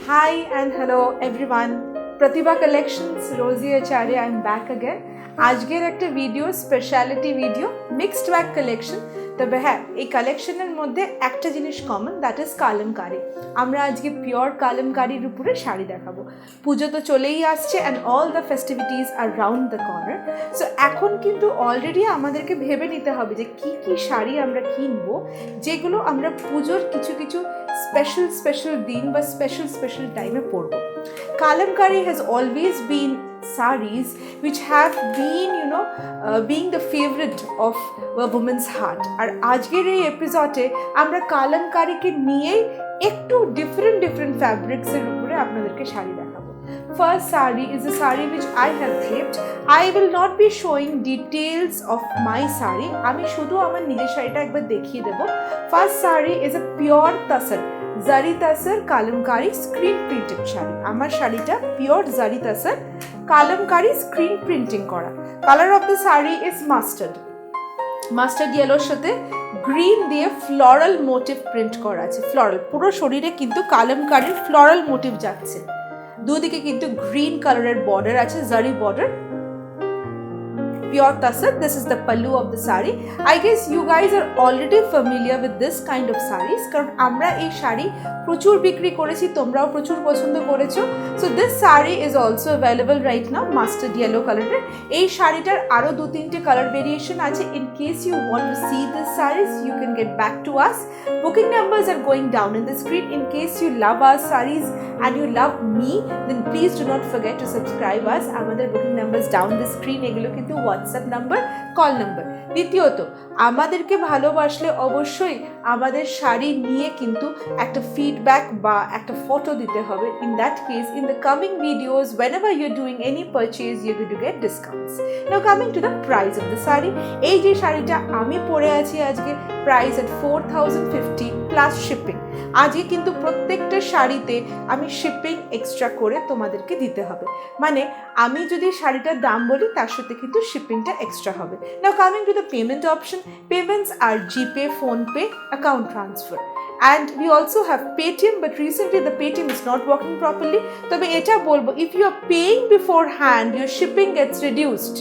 Hi and hello everyone. Pratibha Collections, Rosie Acharya, I'm back again. আজকের একটা video speciality video mixed bag collection. তবে হ্যাঁ, এই কালেকশনের মধ্যে একটা জিনিস কমন, দ্যাট ইজ কালামকারি। আমরা আজকে পিওর কালামকারির উপরে শাড়ি দেখাবো। পুজো তো চলেই আসছে and all the festivities are round the corner. So এখন কিন্তু অলরেডি আমাদেরকে ভেবে নিতে হবে যে কী কী শাড়ি আমরা কিনবো, যেগুলো আমরা পুজোর কিছু কিছু স্পেশাল দিন বা স্পেশাল টাইমে পরবো। Kalamkari has always been sarees which have been being the favorite of a woman's heart. আর আজকের এই এপিসোডে আমরা কালামকারিকে নিয়ে একটু ডিফারেন্ট ফ্যাব্রিক্সের উপরে আপনাদেরকে শাড়ি দেখাবো। First saree is a saree which I have draped. I will not be showing details of my saree. আমি শুধু আমার নিজের শাড়িটা একবার দেখিয়ে দেবো। First saree is a pure tassar. Zari tussar Kalamkari screen printed sari. আমার শাড়িটা pure zari tussar Kalamkari screen printing করা। Colour of the sari is mustard ইয়েলোর সাথে গ্রিন দিয়ে ফ্লোরাল মোটিভ প্রিন্ট করা আছে। ফ্লোরাল পুরো শরীরে কিন্তু কালামকারির ফ্লোরাল মোটিভ যাচ্ছে। দুদিকে কিন্তু গ্রিন কালারের বর্ডার আছে, জারি border. Pure tassar. This is the pallu of the saree. I guess you guys are already familiar with this kind of sarees কারণ আমরা এই শাড়ি প্রচুর বিক্রি করেছি, তোমরাও প্রচুর পছন্দ করেছো। So this saree is also available right now, mustard yellow কালারের। এই শাড়িটার আরো 2-3টে কালার ভেরিয়েশন আছে। In case you want to see this sarees, you can get back to us. Booking numbers are going down in the screen. In case you love our sarees and you love me, then please do not forget to subscribe us. আমাদের booking numbers down the screen, এগুলো কিন্তু WhatsApp number, call number. দ্বিতীয়ত, আমাদেরকে ভালোবাসলে অবশ্যই আমাদের শাড়ি নিয়ে কিন্তু একটা ফিডব্যাক বা একটা ফটো দিতে হবে। In that case, in the coming videos, whenever you're doing any purchase, you're going to get discounts. Now coming to the price of the saree, এই যে শাড়িটা আমি পরে আছি আজকে, প্রাইস at 4050 প্লাস শিপিং। আজকে কিন্তু প্রত্যেকটা শাড়িতে আমি শিপিং এক্সট্রা করে তোমাদেরকে দিতে হবে। মানে আমি যদি শাড়িটার দাম বলি, তার সাথে কিন্তু শিপিংটা এক্সট্রা হবে। Now coming to the payment option, payments are GPay, PhonePe, account transfer. And we also have Paytm, but recently the Paytm is not working properly. তবে এটা বলবো, if you are paying beforehand, your shipping gets reduced.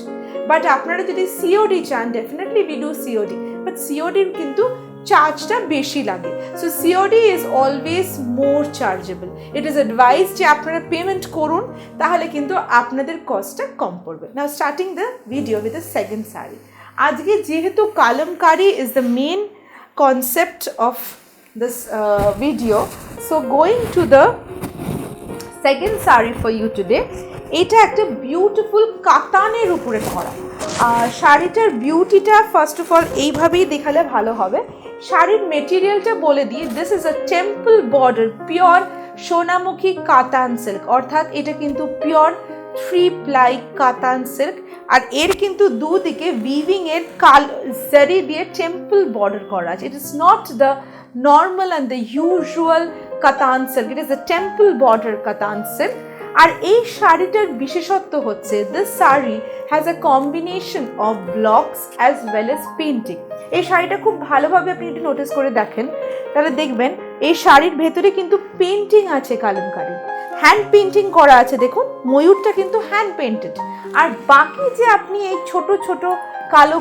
But আপনারা যদি COD চান, definitely we do COD. But COD কিন্তু চার্জটা বেশি লাগে। So COD is always more chargeable. It is advice যে আপনারা পেমেন্ট করুন, তাহলে কিন্তু আপনাদের কস্টটা কম পড়বে। Now starting the video with the second sari. আজকে যেহেতু Kalamkari is the main concept of this video, so going to the second sari for you today. এটা একটা বিউটিফুল কাতানের উপরে করা। শাড়িটার বিউটিটা ফার্স্ট অফ অল এইভাবেই দেখালে ভালো হবে। শাড়ির মেটেরিয়ালটা বলে দিই, this is a temple border pure Sonamukhi কাতান সিল্ক, অর্থাৎ এটা কিন্তু পিওর 3 ply কাতান সিল্ক। আর এর কিন্তু দুদিকে উইভিং এর জারি দিয়ে টেম্পল বর্ডার করা আছে। It is not the normal and the usual katan silk, it is the temple border katan silk. আর এই শাড়িটার বিশেষত্ব হচ্ছে this sari has a combination of blocks as well as painting. এই শাড়িটা খুব ভালোভাবে আপনি একটু নোটিস করে দেখেন, তাহলে দেখবেন এই শাড়ির ভেতরে কিন্তু পেন্টিং আছে কালামকারি, হ্যান্ড পেন্টিং করা আছে। দেখুন ময়ূরটা কিন্তু হ্যান্ড পেন্টেড। আর বাকি যে আপনি এই ছোট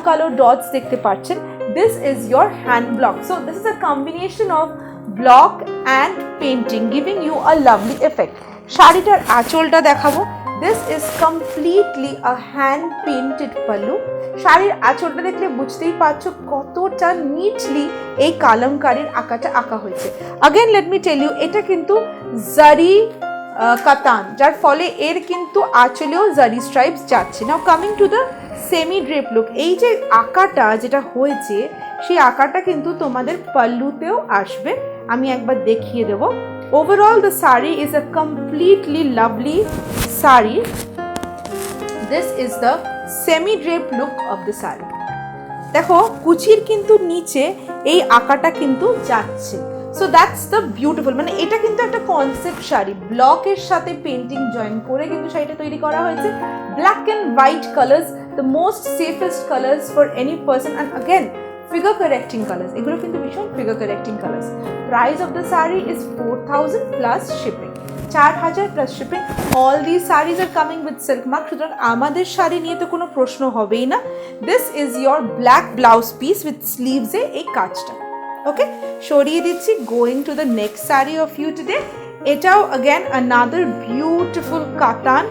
কালো ডটস দেখতে পাচ্ছেন, this is your hand block. So this is a combination of block and painting giving you a lovely effect. শাড়িটার আঁচলটা দেখাবো। This is completely a hand painted pallu. শাড়ির আঁচলটা দেখলে বুঝতেই পারছো কতটা নিটলি এই কালামকারির আঁকাটা আঁকা হয়েছে। Again let me tell you, এটা কিন্তু জারি কাতান, যার ফলে এর কিন্তু আঁচলেও জারি স্ট্রাইপস যাচ্ছে। নাও coming to the semi drape look. এই যে আঁকাটা যেটা হয়েছে, সেই আঁকাটা কিন্তু তোমাদের পাল্লুতেও আসবে। আমি একবার দেখিয়ে দেবো। Overall, the saree is a completely lovely saree. This is the semi-drape look of the saree. দেখো কুচির কিন্তু নিচে এই আঁকাটা কিন্তু যাচ্ছে। সো দ্যাটস দ্য বিউটিফুল, মানে এটা কিন্তু একটা কনসেপ্ট শাড়ি, ব্লকের সাথে পেন্টিং জয়েন করে কিন্তু শাড়িটা তৈরি করা হয়েছে। Black and white colours, the most safest colours for any person. And again figure correcting colors, এগুলো কিন্তু ভীষণ figure correcting colors. Price of the saree is 4000 plus shipping. 4000 plus shipping. All this saris are coming with silk mark, সুতরাং আমাদের শাড়ি নিয়ে তো কোনো প্রশ্ন হবেই না। This is your black blouse piece with স্লিভসে এই কাজটা। ওকে, সরিয়ে দিচ্ছি। Going to the next sari of you today. এটাও again another beautiful katan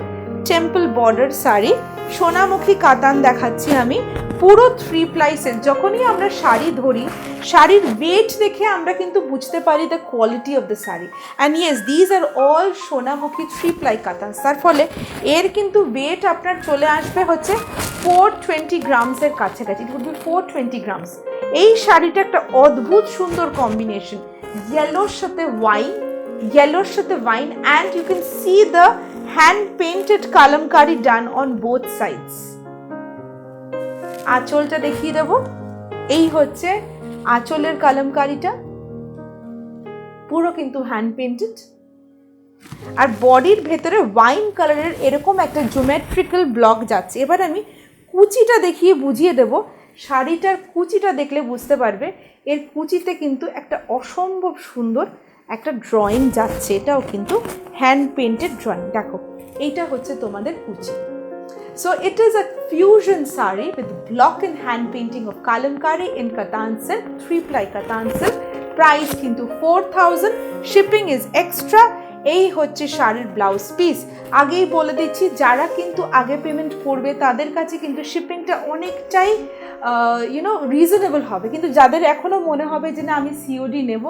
temple border sari, Sonamukhi katan দেখাচ্ছি আমি। পুরো 3 ply সিল্ক। যখনই আমরা শাড়ি ধরি, শাড়ির ওয়েট দেখে আমরা কিন্তু বুঝতে পারি the quality of the sari. And yes, these are all Sonamukhi 3 ply কাতান। তার ফলে এর কিন্তু ওয়েট আপনার চলে আসবে হচ্ছে 420 গ্রামসের কাছাকাছি। It would be 420 grams. এই শাড়িটা একটা অদ্ভুত সুন্দর কম্বিনেশন, ইয়েলোর সাথে ওয়াইন, yellow সাথে wine, and you can see the hand painted kalamkari done on both sides. আঁচলটা দেখিয়ে দেব। এই হচ্ছে আঁচলের কালামকারিটা, পুরো কিন্তু হ্যান্ড পেন্টেড। আর বডির ভেতরে ওয়াইন কালারের এরকম একটা জিওমেট্রিক্যাল ব্লক যাচ্ছে। এবার আমি কুচিটা দেখিয়ে বুঝিয়ে দেব। শাড়িটার কুচিটা দেখলে বুঝতে পারবে এর কুচিতে কিন্তু একটা অসম্ভব সুন্দর একটা ড্রয়িং যাচ্ছে। এটাও কিন্তু হ্যান্ড পেন্টেড ড্রয়িং। দেখো, এইটা হচ্ছে তোমাদের কুচি। So it is a fusion saree with block and hand painting of kalamkari in Katan silk, 3 ply Katan silk. Price কিন্তু 4000, shipping is extra. এই হচ্ছে শাড়ির ব্লাউজ পিস। আগেই বলে দিচ্ছি, যারা কিন্তু আগে পেমেন্ট করবে তাদের কাছে কিন্তু শিপিংটা অনেকটাই রিজনেবল হবে, কিন্তু যাদের এখনও মনে হবে যে না আমি সিওডি নেব,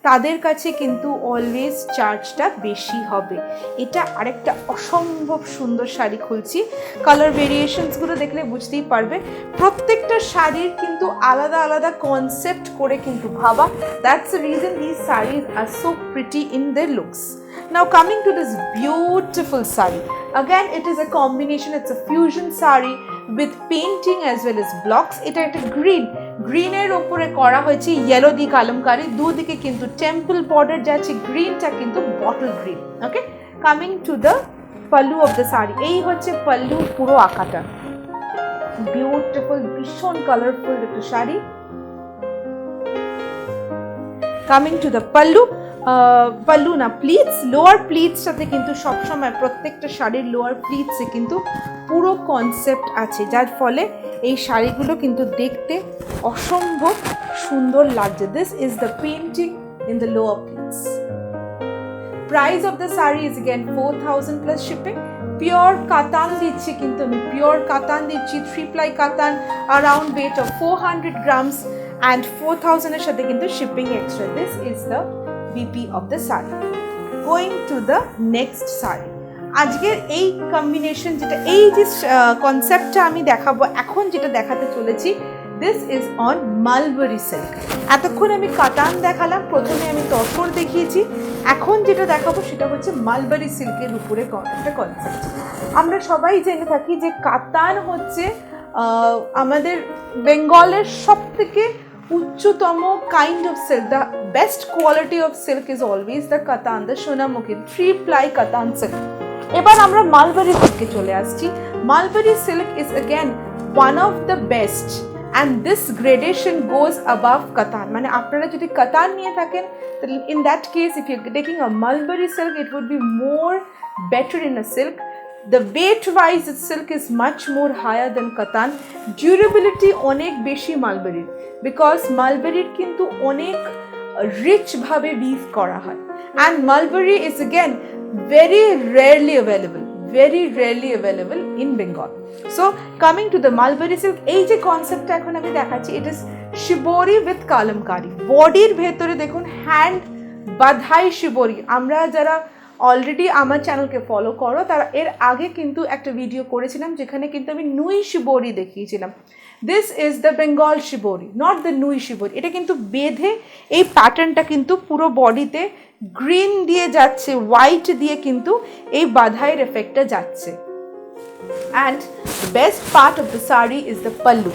তাদের কাছে কিন্তু অলওয়েজ চার্জটা বেশি হবে। এটা আরেকটা অসম্ভব সুন্দর শাড়ি খুলছি। কালার ভেরিয়েশনসগুলো দেখলে বুঝতেই পারবে প্রত্যেকটা শাড়ির কিন্তু আলাদা আলাদা কনসেপ্ট করে কিন্তু ভাবা। That's the reason this saris are so pretty in their looks. Now coming to this beautiful saree, again it is a combination, it's a fusion saree with painting as well as blocks. এটা একটা গ্রিনের উপরে করা হয়েছে yellow দি কালামকারি, দুদিকে কিন্তু temple border যাচ্ছে, গ্রিনটা কিন্তু bottle green. Okay, coming to the pallu of the sari. এই হচ্ছে পাল্লু পুরো আঁকাটা, বিউটিফুল ভীষণ কালারফুল একটা sari. Coming to the pallu, pallu না প্লিটস, লোয়ার প্লিটস সাথে কিন্তু সবসময় প্রত্যেকটা শাড়ির লোয়ার প্লিটসে কিন্তু পুরো কনসেপ্ট আছে, যার ফলে এই শাড়িগুলো কিন্তু দেখতে অসম্ভব সুন্দর লাগছে। This is the painting in the lower pleats. Price of the sari is again 4000 plus shipping. Pure কাতান দিচ্ছি কিন্তু আমি, পিওর কাতান দিচ্ছি, 3 ply কাতান, around weight of 400 grams and 4000 এর সাথে কিন্তু shipping extra. This is the BP of the saree. Going to the next saree. আজকের এই কম্বিনেশন যেটা, এই যে কনসেপ্টটা আমি দেখাবো এখন, যেটা দেখাতে চলেছি, দিস ইজ অন মালবারি সিল্ক। এতক্ষণ আমি কাতান দেখালাম, প্রথমে আমি তসর দেখিয়েছি, এখন যেটা দেখাবো সেটা হচ্ছে মালবারি সিল্কের উপরে একটা কনসেপ্ট। আমরা সবাই জেনে থাকি যে কাতান হচ্ছে আমাদের বেঙ্গলের সবথেকে উচ্চতম kind of silk. The best quality of silk is always the katan, the Sonamukhi 3 ply katan silk. এবার আমরা মালবারি সিল্কে চলে আসছি। Mulberry silk is again one of the best and this gradation goes above katan. মানে আপনারা যদি কাতান নিয়ে থাকেন, in that case if you taking a mulberry silk, it would be more better in a silk. The weight wise silk is much more higher than Katan. Durability অনেক বেশি মালবেরির, because মালবেরির কিন্তু অনেক rich ভাবে উইভ করা হয়। And Mulberry is again very rarely available in Bengal. So coming to the Mulberry silk, এই যে কনসেপ্টটা এখন আমি দেখাচ্ছি, it is shibori with kalamkari. বডির ভেতরে দেখুন হ্যান্ড বাধাই শিবরি। আমরা যারা অলরেডি আমার চ্যানেলকে ফলো করো, তারা এর আগে কিন্তু একটা ভিডিও করেছিলাম যেখানে কিন্তু আমি নুই শিবরি দেখিয়েছিলাম। This is the Bengal shibori, not the nui shibori. এটা কিন্তু বেঁধে এই প্যাটার্নটা কিন্তু পুরো বডিতে গ্রিন দিয়ে যাচ্ছে, হোয়াইট দিয়ে কিন্তু এই বাধাইয়ের এফেক্টটা যাচ্ছে। And best part of the sari is the pallu.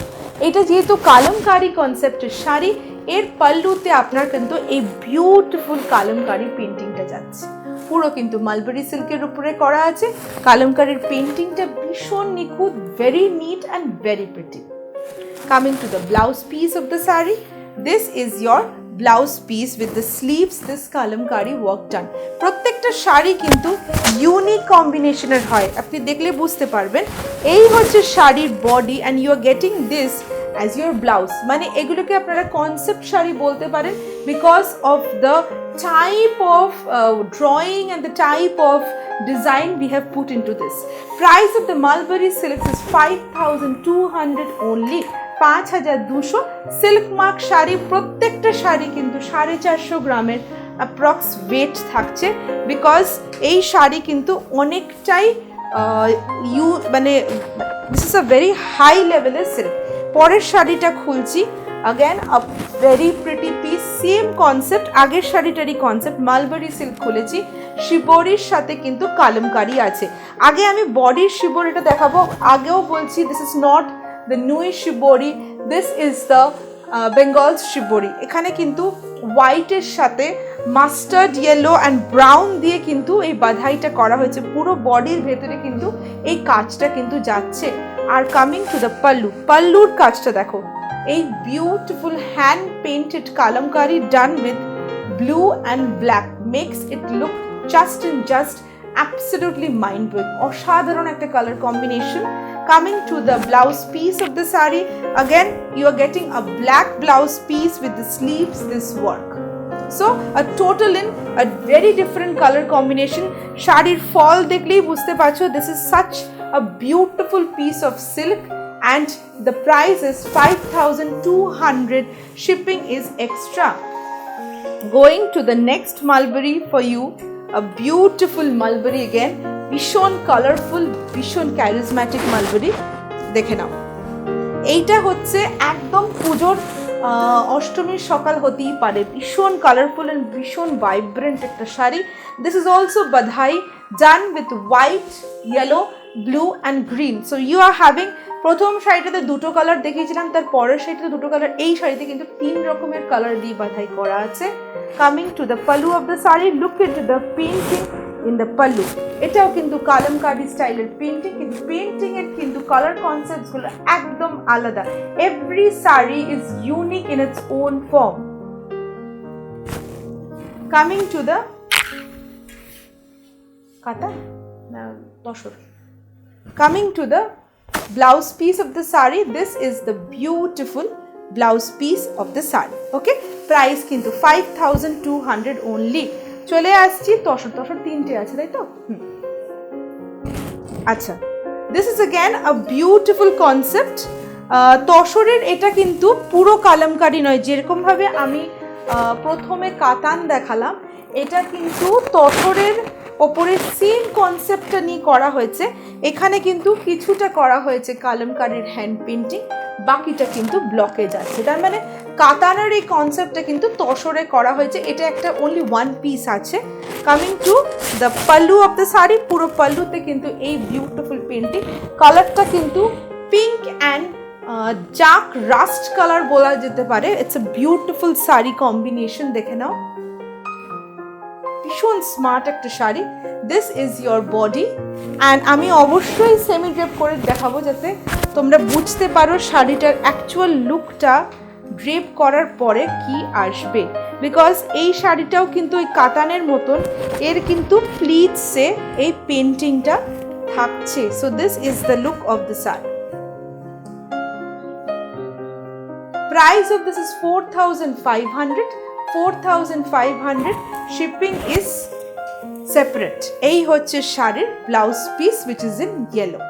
এটা যেহেতু কালামকারি কনসেপ্টের শাড়ি, এর পাল্লুতে আপনার কিন্তু এই বিউটিফুল কালামকারি পেন্টিংটা যাচ্ছে। পুরো কিন্তু মালবেরি সিল্কের উপরে করা আছে, কালামকারির পেন্টিংটা ভীষণ নিখুঁত, very neat and very pretty. Coming to the blouse piece of the sari, this is your blouse piece with the sleeves this kalamkari work done. প্রত্যেকটা শাড়ি কিন্তু ইউনিক কম্বিনেশনের হয়, আপনি দেখলে বুঝতে পারবেন। এই হচ্ছে শাড়ির body and you are getting this as your blouse. মানে এগুলোকে আপনারা কনসেপ্ট শাড়ি বলতে পারেন because of the type of drawing and the type of design we have put into this. Price of the Mulberry silks is 5,200 only. 5,200 silk mark sari. প্রত্যেকটা শাড়ি কিন্তু 450 গ্রামের approx wait থাকছে because এই শাড়ি কিন্তু অনেকটাই মানে this is a very high লেভেলের silk. পরের শাড়িটা খুলছি, again a very pretty piece, same concept, আগের শাড়িটারই কনসেপ্ট। মালবেরি সিল্ক খুলেছি, শিবরির সাথে কিন্তু কালামকারি আছে। আগে আমি বডির শিবরিটা দেখাবো, আগেও বলছি this is not the nui শিবরি, this is the Bengal শিবরি। এখানে কিন্তু হোয়াইটের সাথে মাস্টার্ড ইয়েলো অ্যান্ড ব্রাউন দিয়ে কিন্তু এই বাধাইটা করা হয়েছে। পুরো বডির ভেতরে কিন্তু এই কাজটা কিন্তু যাচ্ছে। আর কামিং টু দ্য পাল্লু, পাল্লুর কাজটা দেখো, এই beautiful hand painted Kalamkari done with blue and black makes it look just and just absolutely mind-blowing. অসাধারণ একটা colour combination. Coming to the blouse piece of the saree, again you are getting a black blouse piece with the sleeves, this work. So a total in a very different color combination. শাড়ির ফল দেখলেই বুঝতে পারছো this is such a beautiful piece of silk and the price is 5,200. Shipping is extra. Going to the next mulberry for you, a beautiful mulberry again, ভীষণ colourful, ভীষণ charismatic mulberry. দেখে নাও, এইটা হচ্ছে একদম পুজোর অষ্টমীর সকাল হতেই পারে, ভীষণ কালারফুল অ্যান্ড ভীষণ ভাইব্রেন্ট একটা শাড়ি। দিস ইজ অলসো বাধাই done with white, yellow, blue and green. So you are having, প্রথম শাড়িটাতে দুটো কালার দেখিয়েছিলাম, তার পরের শাড়িটাতে দুটো কালার, এই শাড়িতে কিন্তু 3 রকমের কালার দিয়ে বাধাই করা আছে। Coming to the pallu of the sari, look into the painting in the pallu. এটাও কিন্তু কালামকারি স্টাইলের পেইন্টিং, কিন্তু পেইন্টিং এর কিন্তু কালার কনসেপ্টস গুলো একদম আলাদা। Every sari is unique in its own form. Coming to the katan tussar, coming to the blouse piece of the saree, this is the beautiful blouse piece of the saree. Okay, price কিন্তু 5,200 only. চলে আসছি তসর, তসর 3টে আছে তাই তো? আচ্ছা, this is again a beautiful concept. তসরের এটা কিন্তু পুরো কালামকারি নয়, যেরকম ভাবে আমি প্রথমে কাতান দেখালাম, এটা কিন্তু তসরের ওপরে সেম কনসেপ্টটা নিয়ে করা হয়েছে। এখানে কিন্তু কিছুটা করা হয়েছে কালামকারির হ্যান্ড পেইন্টিং, বাকিটা কিন্তু ব্লকেজ আছে। তার মানে কাতানের এই কনসেপ্টটা কিন্তু তসরে করা হয়েছে। এটা একটা অনলি ওয়ান পিস আছে। Coming to the pallu of the sari, পুরো পাল্লুতে কিন্তু এই বিউটিফুল পেইন্টিং। কালারটা কিন্তু pink and dark rushed colour বলা যেতে পারে। It's a beautiful sari combination, দেখে নাও, ভীষণ স্মার্ট একটা sari. This is your body and আমি অবশ্যই সেমি ড্রেপ করে দেখাবো যাতে তোমরা বুঝতে পারো শাড়িটার অ্যাকচুয়াল লুকটা ড্রেপ করার পরে কি আসবে। বিকজ এই শাড়িটাও কিন্তু ওই কাতানের মতন, এর কিন্তু প্লিটসে এই পেন্টিংটা থাকছে। So this is the look of the sari. Price of this is 4,500. 4,500. Shipping is separate. এই হচ্ছে শাড়ির blouse piece which is in yellow.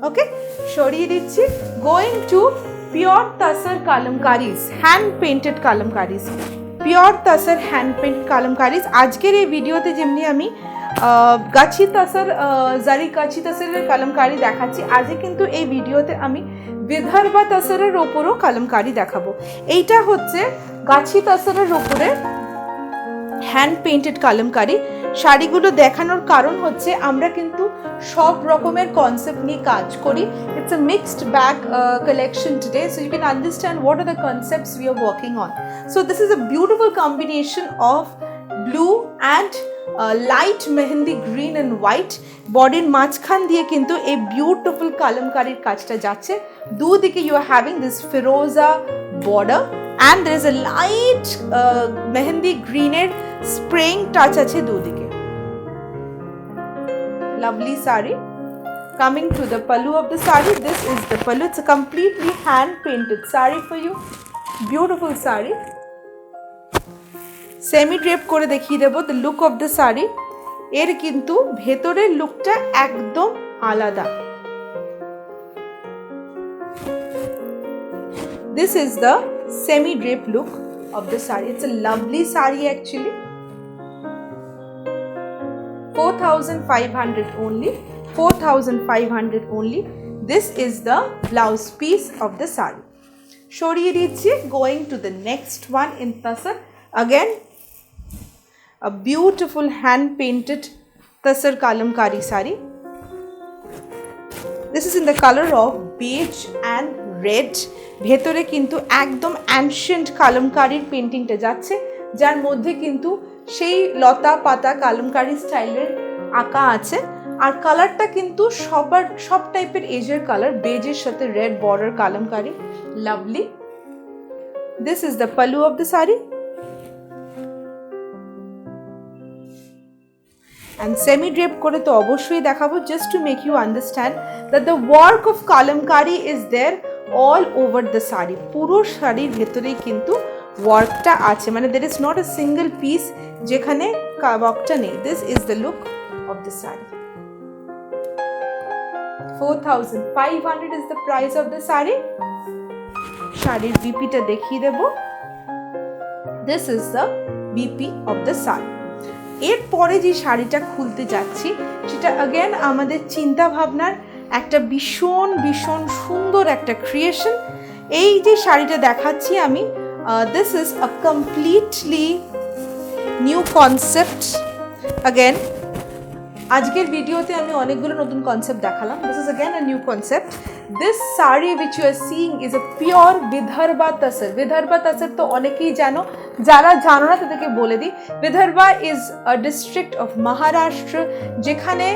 Okay, সরিয়ে দিচ্ছি। Going to pure tasar kalamkaris, hand painted kalamkaris. Pure tasar hand painted kalamkaris. আজকের এই ভিডিওতে যেমনি আমি গাছি তাসার জারি গাছি তাসারের কালামকারি দেখাচ্ছি, আজকে কিন্তু এই ভিডিওতে আমি বিদর্ভা তাসারের ওপরও কালামকারি দেখাবো। এইটা হচ্ছে গাছি তাসারের ওপরে হ্যান্ড পেইন্টেড কালামকারি। শাড়িগুলো দেখানোর কারণ হচ্ছে আমরা কিন্তু সব রকমের কনসেপ্ট নিয়ে কাজ করি। It's a mixed bag collection today, so you can understand what are the concepts we are working on. So this is a beautiful combination of blue and light mehendi green and white, বডির মাঝখান দিয়ে কিন্তু এই beautiful কালামকারির কাজটা যাচ্ছে। দুদিকে you are having this ফিরোজা border and there is a light mehendi গ্রিনের স্প্রেইং টাচ আছে দুদিকে। Lovely sari. Coming to the pallu of the sari, this is the pallu. It's a completely hand painted sari for you. Beautiful sari. Semi drape করে দেখিয়ে দেবো the look of the sari. এর কিন্তু ভেতরের লুকটা একদম আলাদা। This is the semi drape look of the sari. It's a lovely sari actually. 4,500 only. 4,500 only. This is the blouse piece of the sari. Shoriye dichhi, going to the next one in Tasar. Again, a beautiful hand painted Tasar kalamkari sari. This is in the color of beige and red. ভেতরে কিন্তু একদম ancient কালামকারির পেন্টিংটা যাচ্ছে, যার মধ্যে কিন্তু সেই লতা পাতা কালামকারি স্টাইলের আঁকা আছে। আর কালারটা কিন্তু সব টাইপের এজের কালার, বেজের সাথে red border Kalamkari. Lovely. This is the pallu of the sari and semi drape করে তো অবশ্যই দেখাবো, just to make you understand that the work of kalamkari is there all over the sari. পুরো শাড়ির ভেতরেই কিন্তু ওয়ার্কটা আছে, মানে there is not a single piece যেখানে ওয়ার্কটা নেই। This is the look of the sari. 4,500 is the price of the sari. শাড়ির বিপিটা দেখিয়ে দেব। This is the BP of the sari. এরপরে যে শাড়িটা খুলতে যাচ্ছি সেটা अगेन আমাদের চিন্তা ভাবনার একটা ভীষণ ভীষণ সুন্দর একটা ক্রিয়েশন। এই যে শাড়িটা দেখাচ্ছি আমি, this is a completely new concept. Again আজকের ভিডিওতে আমি অনেকগুলো নতুন কনসেপ্ট দেখালাম। This is again a new concept. This saree which you are seeing is a pure Vidarbha Tasar. Vidarbha Tasar তো অনেকেই জানো, যারা জানো না তাদেরকে বলে দিই। Vidarbha is a district of Maharashtra, যেখানে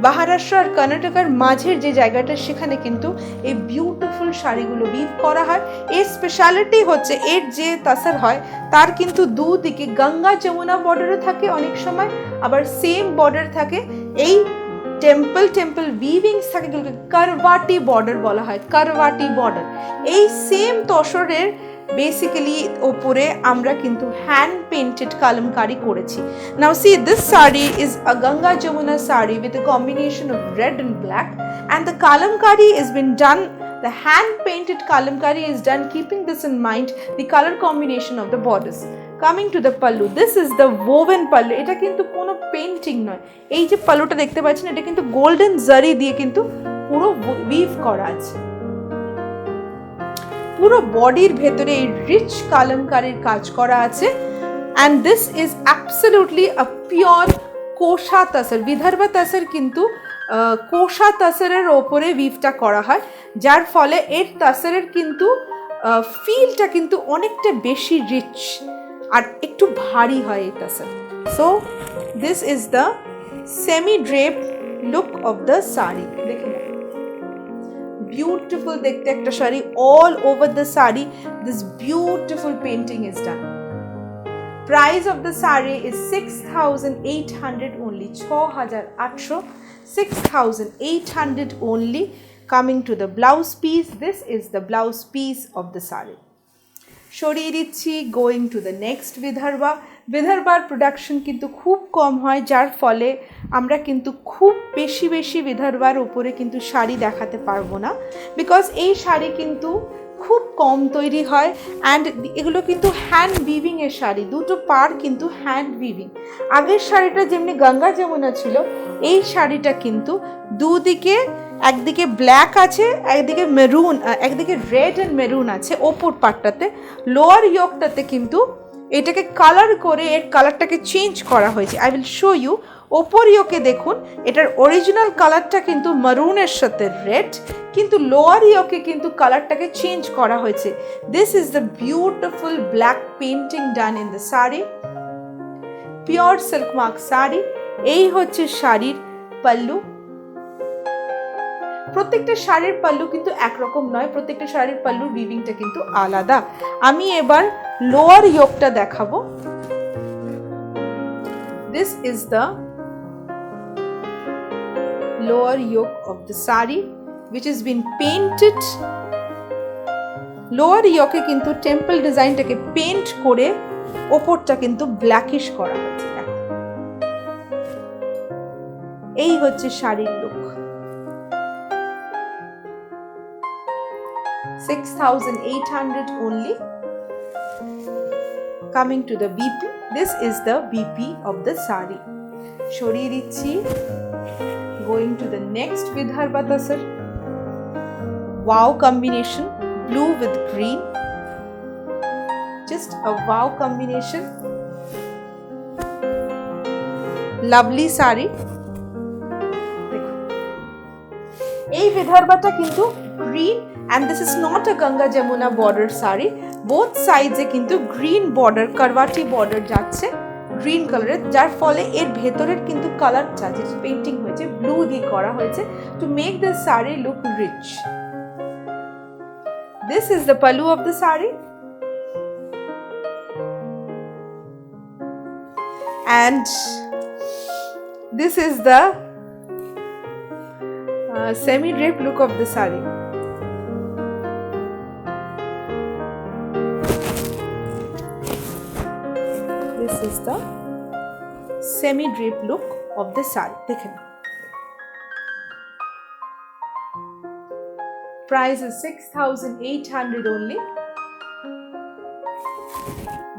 মহারাষ্ট্র আর কর্ণাটকের মাঝের যে জায়গাটা সেখানে কিন্তু এই বিউটিফুল শাড়িগুলো উইভ করা হয়। এর স্পেশালিটি হচ্ছে এর যে তাসার হয় তার কিন্তু দুদিকে গঙ্গা যমুনা বর্ডারও থাকে অনেক সময়, আবার সেম বর্ডার থাকে এই টেম্পল উইভিংস থাকে, এগুলোকে কারওয়াটি বর্ডার বলা হয়। কারওয়াটি বর্ডার এই সেম তসরের বেসিক্যালি ওপরে আমরা কিন্তু হ্যান্ড পেইন্টেড কালামকারি করেছি। Now see this sari is a Ganga Jamuna sari with a combination of red and black, and the kalamkari has been done, the hand painted kalamkari is done keeping this in mind, the color combination of the borders. Coming to the pallu, this is the woven pallu. এটা কিন্তু কোনো painting নয়। এই যে পাল্লুটা দেখতে পাচ্ছেন এটা কিন্তু গোল্ডেন জারি দিয়ে কিন্তু পুরো উইভ করা আছে। পুরো বডির ভেতরে এই রিচ কালামকারির কাজ করা আছে। And this is absolutely a pure kosa tussar. Vidarbha tussar কিন্তু কোষা তাসারের ওপরে উইভটা করা হয়, যার ফলে এর তাসারের কিন্তু ফিলটা কিন্তু অনেকটা বেশি রিচ আর একটু ভারী হয় এই তাসার। So this is the semi drape look of the sari. দেখে না, beautiful dekhte ekta shari all over the sari. This beautiful painting is done. Price of the sari is 6,800 only. 6,800, 6,800 only. Coming to the blouse piece, this is the blouse piece of the sari. সরিয়ে দিচ্ছি, going to the next Vidarbha. বিদর্ভার production কিন্তু খুব কম হয়, যার ফলে আমরা কিন্তু খুব বেশি বিদর্ভার উপরে কিন্তু শাড়ি দেখাতে পারবো না, বিকজ এই শাড়ি কিন্তু খুব কম তৈরি হয় অ্যান্ড এগুলো কিন্তু হ্যান্ড উইভিংয়ের শাড়ি, দুটো পার কিন্তু হ্যান্ড উইভিং। আগের শাড়িটা যেমনি গঙ্গা যমুনা ছিল, এই শাড়িটা কিন্তু দুদিকে একদিকে ব্ল্যাক আছে, একদিকে মেরুন, একদিকে রেড অ্যান্ড মেরুন আছে ওপর পাটটাতে। লোয়ার ইয়োকটাতে কিন্তু এটাকে কালার করে এর কালারটাকে চেঞ্জ করা হয়েছে। I will show you. ওপর ইয়োকে দেখুন, এটার অরিজিনাল কালারটা কিন্তু মারুনের সাথে রেড, কিন্তু লোয়ার ইয়োকে কিন্তু কালারটাকে চেঞ্জ করা হয়েছে। This is the beautiful black painting done in the sari. Pure silk mark sari. এই হচ্ছে শাড়ির পাল্লু। প্রত্যেকটা শাড়ির পাল্লু কিন্তু একরকম নয়, প্রত্যেকটা শাড়ির পাল্লুর উইভিংটা কিন্তু আলাদা। আমি এবার লোয়ার ইয়োকটা দেখাবো। This is the lower yoke of the sari which has been painted. lower yoke এ কিন্তু টেম্পল ডিজাইনটাকে পেইন্ট করে ওপরটা কিন্তু ব্ল্যাকিশ করা হয়েছে। এই হচ্ছে শাড়ির look. 6,800 only. Coming to the BP, this is the BP of the sari. সরিয়ে দিচ্ছি। Going to the next Vidarbha Tasar. Wow combination, blue with green. Just a wow combination. Lovely sari. এই বিদর্ভাটা কিন্তু green, and this is not a Ganga Jamuna border sari. Both sides এ কিন্তু green border, কারওয়াটি border যাচ্ছে green কালারের, যার ফলে এর ভেতরের কিন্তু কালারটা যে পেইন্টিং হয়েছে ব্লু দিয়ে করা হয়েছে to make the sari look rich. This is the pallu of the sari, and this is the semi-drape look of the saree. This is the semi-drape look of the saree. দেখেন, price is 6,800 only.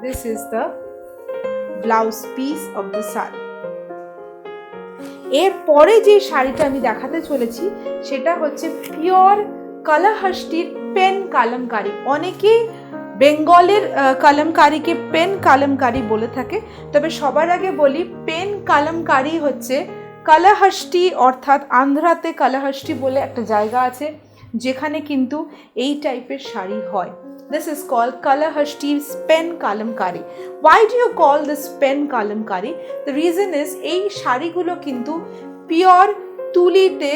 This is the blouse piece of the saree. এর পরে যে শাড়িটা আমি দেখাতে চলেছি সেটা হচ্ছে পিওর কালাহাস্টির পেন কালামকারি। অনেকেই বেঙ্গলের কালামকারিকে পেন কালামকারি বলে থাকে, তবে সবার আগে বলি পেন কালামকারি হচ্ছে কালাহাস্টি, অর্থাৎ আন্ধ্রাতে কালাহাস্টি বলে একটা জায়গা আছে যেখানে কিন্তু এই টাইপের শাড়ি হয়। This is called Kalahashti's pen kalamkari. Why do you call this pen kalamkari? The reason is এই শাড়িগুলো কিন্তু পিওর তুলিতে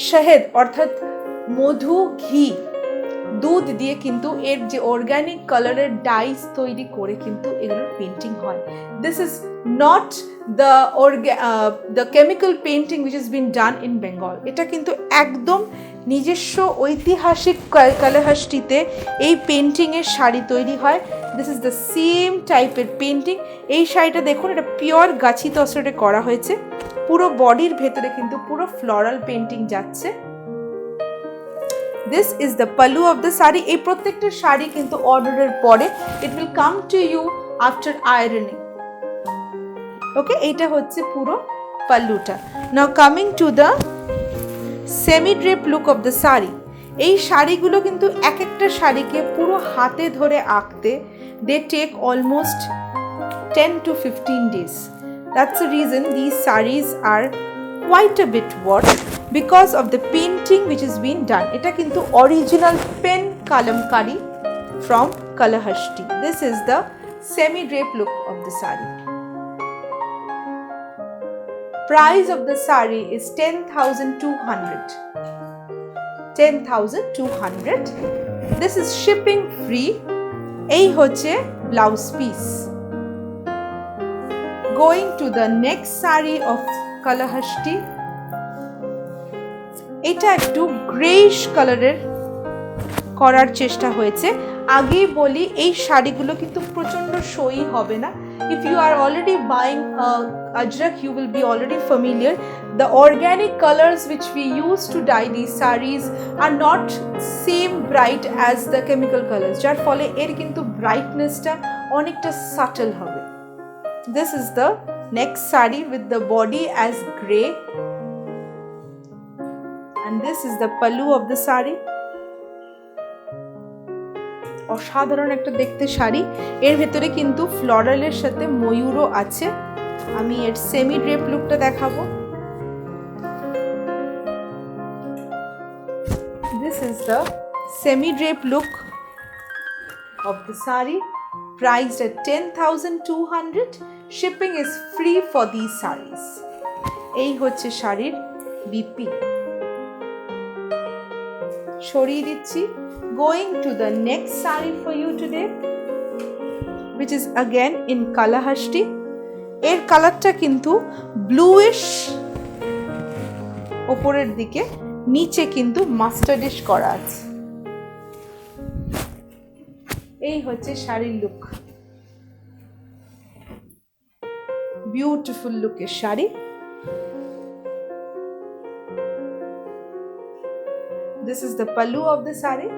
শহদ অর্থাৎ মধু, ঘি, দুধ দিয়ে কিন্তু এর যে অর্গানিক কালারের ডাইস তৈরি করে কিন্তু এগুলোর পেন্টিং হয়। This is not the chemical painting which has been done in Bengal. এটা কিন্তু একদম নিজস্ব ঐতিহাসিক কালাহাস্টিতে এই পেন্টিংয়ের শাড়ি তৈরি হয়। দিস ইজ দ্য সেম টাইপের পেন্টিং। এই শাড়িটা দেখুন, এটা পিওর গাছি তসরে করা হয়েছে, পুরো বডির ভেতরে কিন্তু পুরো ফ্লোরাল পেন্টিং যাচ্ছে। This is the pallu of the sari. এই প্রত্যেকটা শাড়ি কিন্তু অর্ডারের পরে it will come to you after ironing. Okay, এইটা হচ্ছে পুরো পাল্লুটা। Now coming to the semi drape look of the sari. এই শাড়িগুলো কিন্তু এক একটা শাড়িকে পুরো হাতে ধরে আঁকতে দে take almost 10 to 15 days. That's the reason these sarees are quite a bit worth because of the painting which has been done. এটা কিন্তু original pen kalamkari from Kalahasti. This is the semi drape look of the saree. Price of the saree is 10,200. 10,200. This is shipping free. এই হচ্ছে blouse piece. Going to the next saree of Kalahasti. এটা একটু greyish কালারের করার চেষ্টা হয়েছে। আগেই বলি এই শাড়িগুলো কিন্তু প্রচন্ড শোই হবে না। If you are already buying ajrak, you will be already familiar. The organic colors which we use to dye these sarees are not same bright as the chemical colors. যার ফলে এর কিন্তু brightnessটা অনেকটা subtle হবে। This is the next saree with the body as grey, and this is the pallu of the saree. অসাধারণ একটা দেখতে শাড়ি, এর ভেতরে কিন্তু ফ্লোরালের সাথে ময়ূরও আছে। আমি এর সেমি ড্রেপ লুকটা দেখাবো। This is the semi drape look of the saree, priced at 10,200. Shipping is free for these sarees. এই হচ্ছে শাড়ির বিপি। সরিয়ে দিচ্ছি। Going to the next saree for you today, which is again in Kalahasti. এর কালারটা কিন্তু bluish, উপরের দিকে, নিচে কিন্তু মাস্টার্ডিশ করা আছে। এই হচ্ছে শাড়ির লুক। বিউটিফুল লুকের sari. This is the pallu of the saree.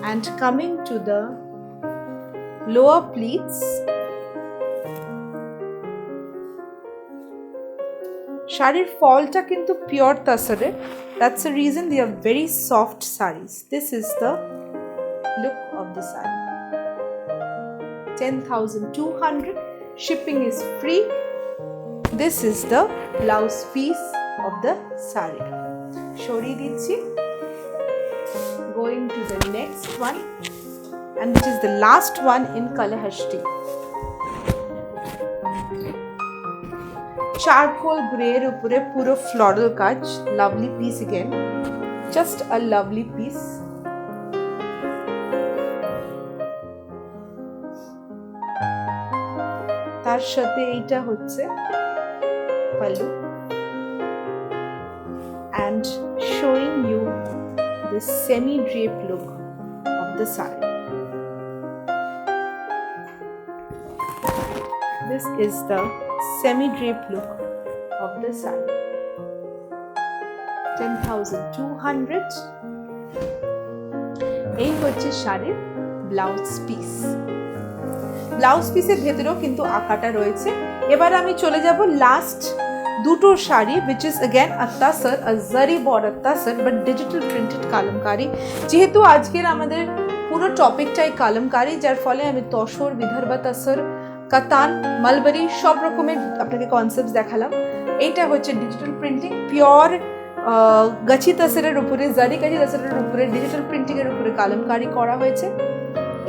And coming to the lower pleats, শাড়ির ফলটা কিন্তু pure তাসরের। That's the reason they are very soft sarees. This is the look of the saree. 10,200. Shipping is free. This is the blouse piece of the saree. Shori dichi. Going to the next one, and which is the last one in Kalahasti. Charcoal grey er upore puro floral kaj. Lovely piece again. Just a lovely piece. তার সাথে এইটা হচ্ছে pallu, and showing you the semi-draped look of the saree. This is the semi-draped look of the saree. 10,200. এই হচ্ছে শাড়ির blouse piece. Blouse পিসের ভেতরেও কিন্তু আঁকাটা রয়েছে। এবার আমি চলে যাব লাস্ট দুটো sari, which is again a tassar, a zari border tassar but digital printed Kalamkari. যেহেতু আজকের আমাদের পুরো টপিকটাই কালামকারী, যার ফলে আমি তসর, বিদর্ভা তাসর, কাতান, মালবারি সব রকমের আপনাকে কনসেপ্টস দেখালাম। এইটা হচ্ছে ডিজিটাল প্রিন্টিং, পিওর গাছি তাসরের উপরে, জারি গাছি তাসরের উপরে ডিজিটাল প্রিন্টিং এর উপরে কালামকারী করা হয়েছে।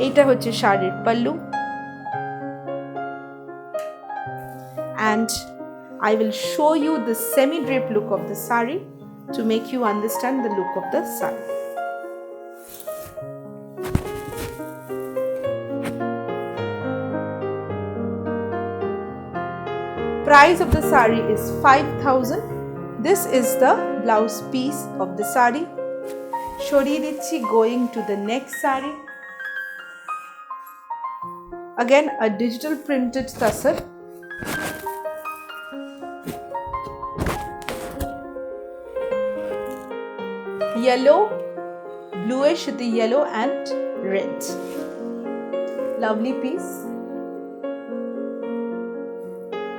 এইটা হচ্ছে শাড়ির pallu, and I will show you the semi-draped look of the saree to make you understand the look of the saree. Price of the saree is 5,000. This is the blouse piece of the saree. Shori dichi. Going to the next saree. Again a digital printed tassar. Yellow, bluish with the yellow and red. Lovely piece.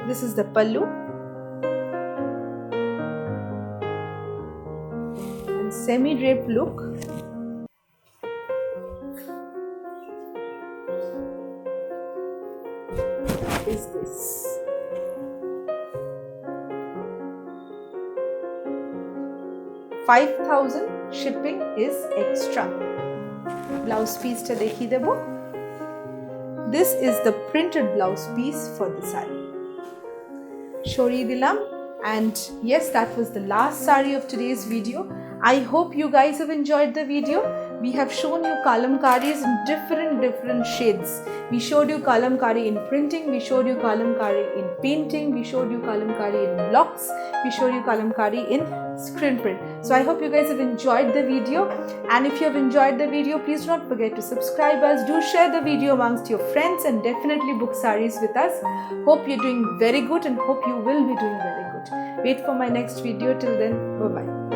This is the pallu, and semi-draped look. Is this. $5,000. Shipping is extra. Blouse piece ta dekhi debo. This is the printed blouse piece for the saree. Shori dilam, and yes, that was the last saree of today's video. I hope you guys have enjoyed the video. We have shown you kalamkaris in different shades. We showed you kalamkari in printing, we showed you kalamkari in painting, we showed you kalamkari in blocks, we showed you kalamkari in screen print. So I hope you guys have enjoyed the video, and if you have enjoyed the video, please do not forget to subscribe us, do share the video amongst your friends, and definitely book sarees with us. Hope you're doing very good, and hope you will be doing very good. Wait for my next video. Till then, bye bye.